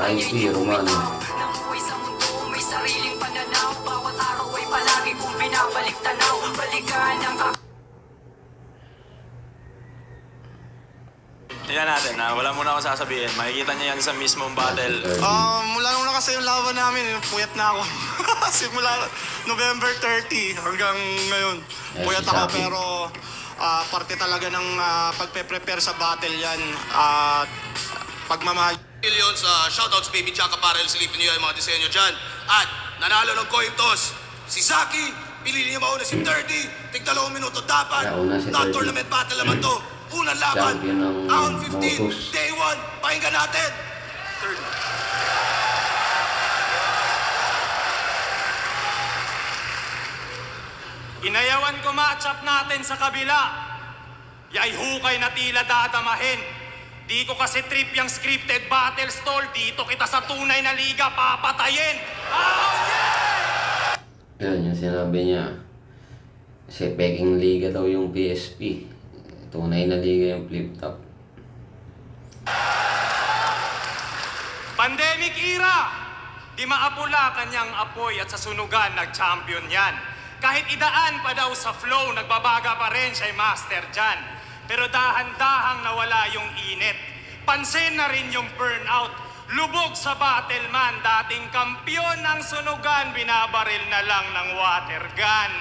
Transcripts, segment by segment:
RIP Romano. Namuhay sa mundo, may sariling pananaw. Bawat araw ay palagi kong binabalik tanaw. Balikan ang Tingnan natin ha, wala muna ako sasabihin. Makikita niya yan sa mismong battle. Mula nung na kasi yung laban namin, puyat na ako. Simula November 30 hanggang ngayon, puyat ako. Pero parte talaga ng pagpe-prepare sa battle yan. Pagmamahal. Millions, shoutouts baby Chaka Parel, silipin niyo yung mga disenyo dyan. At nanalo ng coin toss, si Zaki, pinili niya mauna si 30, tig 2 minuto dapat. Non-tournament battle naman to. Unang laban, round 15, day 1, pakinggan natin. Inayawan ko match-up natin sa kabila. Yay hukay na tila dadamahin. Di ko kasi trip yung scripted battle stall. Dito kita sa tunay na liga papatayin. Oh yeah! Yan yung sinabi niya. Kasi peking liga daw yung PSP. Tunay na liga yung flip top. Pandemic era. Di maapula kanyang apoy at sa sunugan nag-champion yan. Kahit idaan pa daw sa flow, nagbabaga pa rin siya'y master dyan. Pero dahan-dahang nawala yung init. Pansin na rin yung burnout. Lubog sa battle man, dating kampyon ng sunugan, binabaril na lang ng water gun.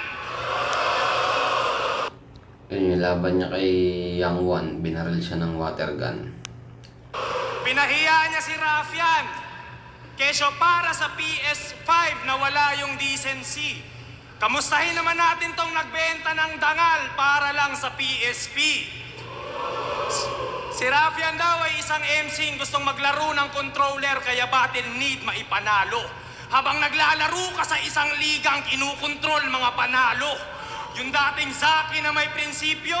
Yun yung laban niya kay Young One, binaril siya ng water gun. Pinahiya niya si Rafian. Kesyo para sa PS5 na wala yung decency. Kamustahin naman natin tong nagbenta ng dangal para lang sa PSP. Si Rafian daw ay isang MC gustong maglaro ng controller kaya battle need maipanalo. Habang naglalaro ka sa isang ligang kinukontrol mga panalo. Yung dating Zaki na may prinsipyo,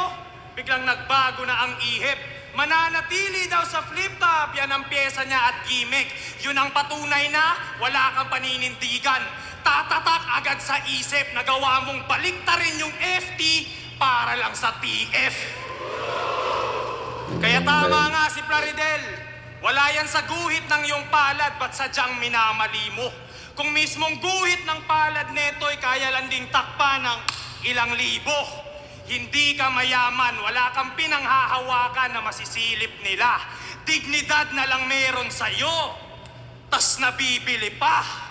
biglang nagbago na ang ihip. Mananatili daw sa flip top, yan ang pyesa niya at gimmick. Yun ang patunay na wala kang paninindigan. Tatatak agad sa isip, nagawa mong baliktarin yung FT para lang sa TF. Kaya tama nga si Plaridel, wala yan sa guhit ng iyong palad, ba't sadyang minamali mo? Kung mismong guhit ng palad neto'y kaya lang ding takpan ng ilang libo. Hindi ka mayaman, wala kang pinanghahawakan na masisilip nila. Dignidad na lang meron sa'yo, tas nabibili pa.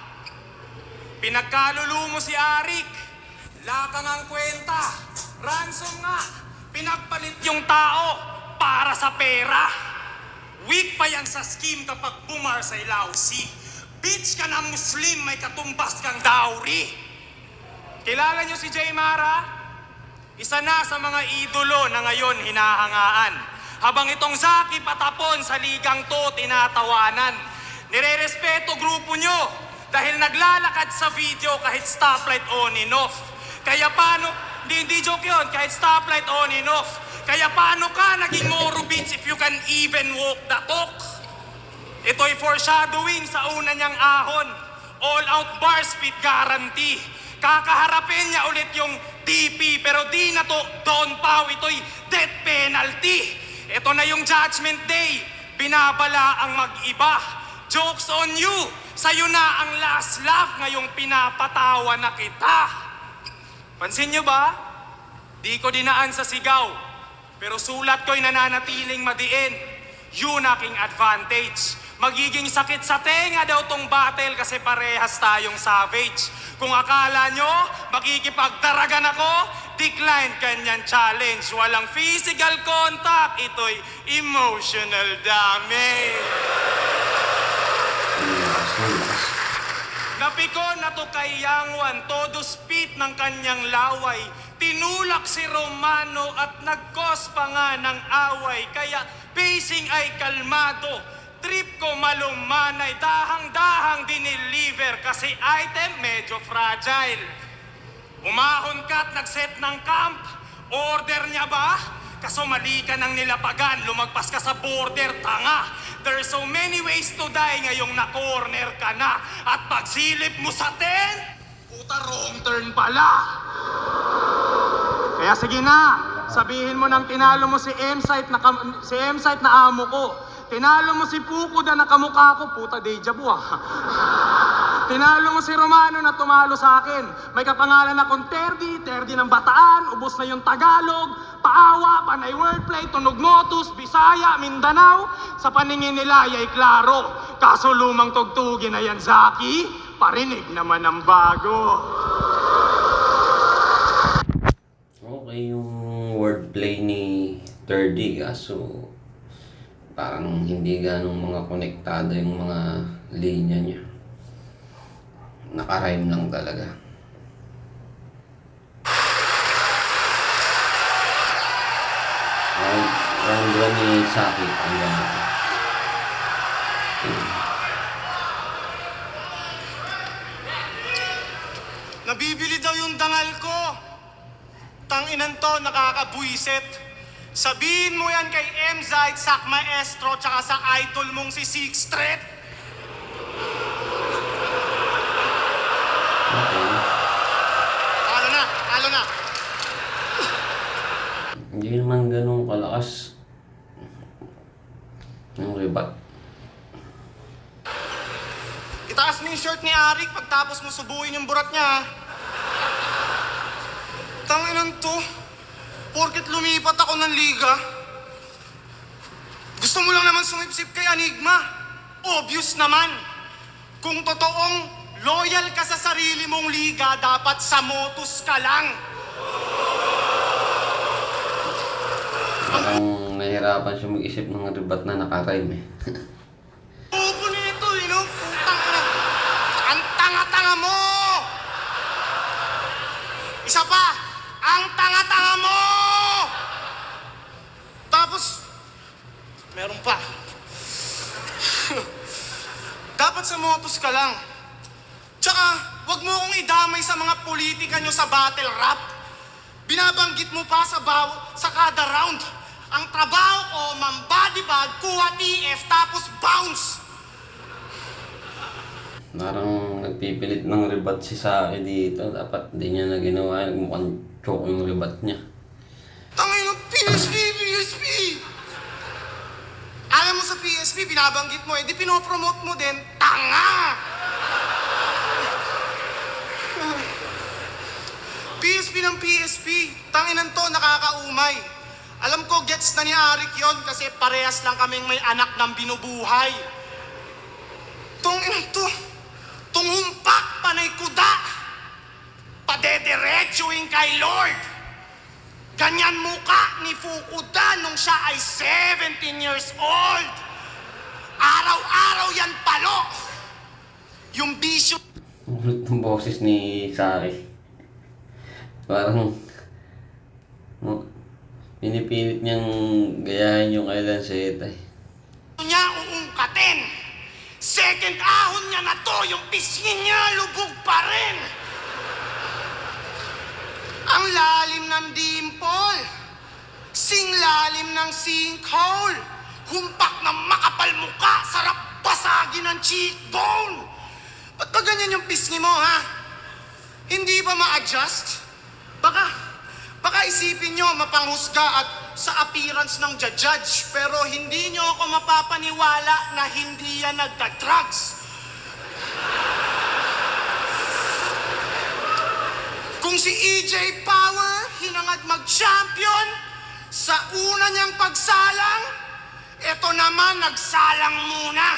Pinagkalulu mo si Arik, lakang ang kwenta, ransom nga, pinagpalit yung tao para sa pera. Weak pa yan sa scheme kapag bumar sa ilawsi. Bitch ka na Muslim, may katumbas kang dowry. Kilala niyo si Jay Mara? Isa na sa mga idolo na ngayon hinahangaan. Habang itong Zaki patapon sa ligang to tinatawanan. Nire-respeto grupo nyo dahil naglalakad sa video kahit stoplight on and off. Kaya paano, hindi joke yun, kahit stoplight on and off. Kaya paano ka naging Moro Beats if you can even walk the talk? Ito'y foreshadowing sa una niyang ahon. All out bar speed guarantee. Kakaharapin niya ulit yung TP pero di na to Don Pao, ito'y death penalty. Ito na yung judgment day, binabala ang mag-iba. Jokes on you, sa'yo na ang last laugh ngayong pinapatawa na kita. Pansin niyo ba? Di ko dinaan sa sigaw, pero sulat ko'y nananatiling madiin. Yun aking advantage. Magiging sakit sa tenga daw tong battle kasi parehas tayong savage. Kung akala nyo, makikipagdaragan ako, decline kanyan challenge. Walang physical contact, ito'y emotional damage. Napikon na to kay Yang Wan, todo speed ng kanyang laway. Tinulak si Romano at nag-cause pa nga ng away. Kaya pacing ay kalmado. Trip ko malumanay, dahang-dahang dineliver kasi item medyo fragile. Umahon ka at nag-set ng camp, order niya ba? Kaso mali ka ng nilapagan, lumagpas ka sa border, tanga. There's so many ways to die ngayong na-corner ka na. At pagsilip mo sa 10, puta wrong turn pala. Kaya sige na, sabihin mo nang tinalo mo si M-Site na amo ko. tinalo mo si Pukuda na kamukha ko, puta deja vu ah. Tinalo mo si Romano na tumalo sa akin. May kapangalan akong Terdi ng Bataan, ubos na yung Tagalog, Paawa, Panay Wordplay, Tunog Motus, Bisaya, Mindanao. Sa paningin nila ay klaro. Kaso lumang tugtugin na yan, Zaki, parinig naman ang bago. Okay yung wordplay ni 30, kaso parang hindi ganong mga konektado yung mga linya niya. Naka-rhyme lang talaga. Round 1 ni Saki. Hanggang natin. Nabibili daw yung dangal ko. Tanginan to, nakakabuisit. Sabihin mo yan kay Emzite, Sak Maestro, tsaka sa idol mong si Six Threat. Okay. Talo na. Hindi naman ganun kalakas ng rebat. Itaas mo yung shirt ni Arik pagtapos mo subuin yung burat niya. Tanginan to. Porket lumipat ako ng liga. Gusto mo lang naman sumipsip kay Enigma. Obvious naman. Kung totoong loyal ka sa sarili mong liga, dapat sa Motus ka lang. Parang nahirapan siya mag-isip ng rebat na naka-rhyme eh. Bobo nito, no? Putang ina. Ang tanga-tanga mo! Isa pa, ang tanga-tanga mo! Tapos, meron pa. Dapat sa Motus ka lang. Tsaka, wag mo akong idamay sa mga politika nyo sa battle rap. Binabanggit mo pa sa kada round. Ang trabaho ko, mambody bag, kuha TF, tapos bounce. Parang nagpipilit ng rebat si Saki dito. Dapat di niya na ginawa. Mukhang choke yung rebat niya. Tangin ng PSP! Alam mo sa PSP, binabanggit mo, di pinopromote mo din, tanga! PSP ng PSP, tanginan to, nakakaumay. Alam ko, gets na ni Arik yon kasi parehas lang kaming may anak ng binubuhay. Tanginan to, tumumpak panay kuda, padederechoing kay Lord. Ganyan muka ni Fukuda nung siya ay 17 years old. Araw-araw yan palo. Yung bisyo. Ulit ng boses ni Saki. Parang pinipilit niyang gayahin yung kailan sa itay. Niya uungkatin. Second ahon niya na to, yung pisngi niya lubog pa rin. Ang lalim ng dimple, sing lalim ng sinkhole, humpak ng makapal muka, sarap basagin ng cheekbone. Ba't ba ganyan yung pisngi mo, ha? Hindi ba ma-adjust? Baka isipin nyo mapanghusga at sa appearance ng judge, pero hindi nyo ako mapapaniwala na hindi yan nagda-drugs. Kung si EJ Power hinangad mag-champion sa una niyang pagsalang, eto naman nagsalang muna.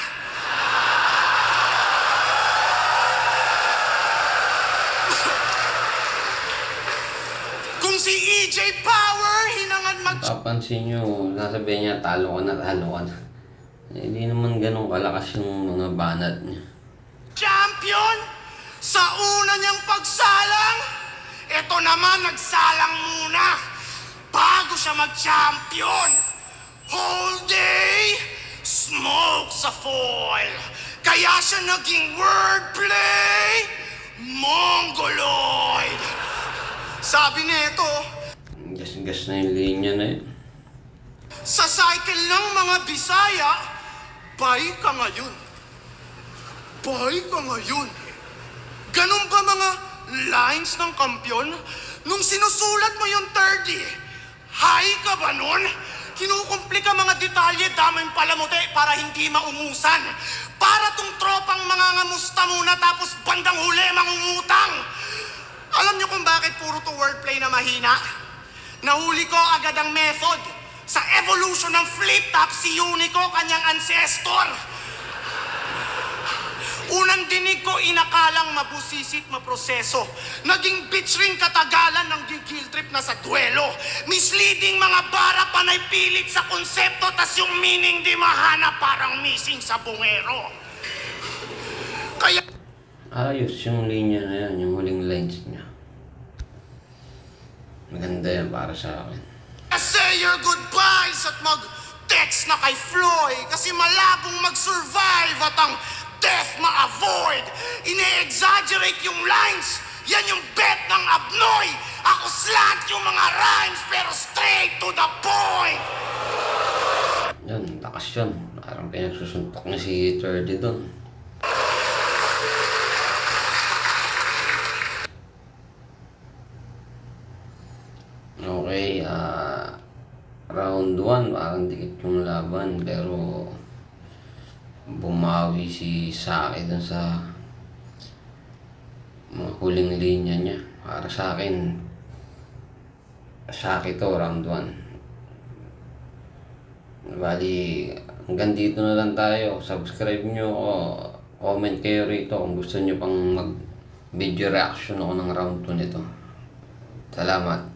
Kung si EJ Power hinangad Papansin nyo, nasabihin niya talo ka na. Hindi naman ganun kalakas yung mga banat niya. champion sa una niyang pagsalang, eto naman nagsalang muna bago siya mag-champion. Whole day, smoke sa foil. Kaya siya naging wordplay, mongoloid. Sabi nito, Gas-gas na yung linya na yun. sa cycle ng mga Bisaya, bay ka ngayon. Bay ka ngayon. Ganun ba mga lines ng kampyon? Nung sinusulat mo yung 30, high ka ba nun? Kinukumplika mga detalye, daming palamuti para para hindi maungusan. Para tong tropang mangangamusta muna tapos bandang huli mangungutang. Alam niyo kung bakit puro to wordplay na mahina? Nahuli ko agad ang method. Sa evolution ng flip-top, si Unico, kanyang ancestor. Unang dinig ko, inakalang mabusisit maproseso. Naging bitch ring katagalan ng gigil trip na sa duelo. Misleading mga bara, panay pilit sa konsepto, tas yung meaning di mahanap, parang missing sa bungero. Kaya... Ayos yung linya na yan, yung huling lines niya. Maganda yan para sa akin. Say your goodbyes at mag-text na kay Floyd kasi malabong mag-survive at ang death ma-avoid. Ine-exaggerate yung lines. Yan yung bet ng abnoy. Ako slant yung mga rhymes pero straight to the point. Yan, takas yun. Parang pinagsusuntok niya si 30 doon. Okay, round 1, parang dikit yung laban, pero bumawi si Saki dun sa mga huling linya niya. Para sa akin, Saki to, round 1. Bali, hanggang dito na lang tayo. Subscribe nyo o comment kayo rito kung gusto nyo pang mag video reaction ako ng round 2 nito. Salamat.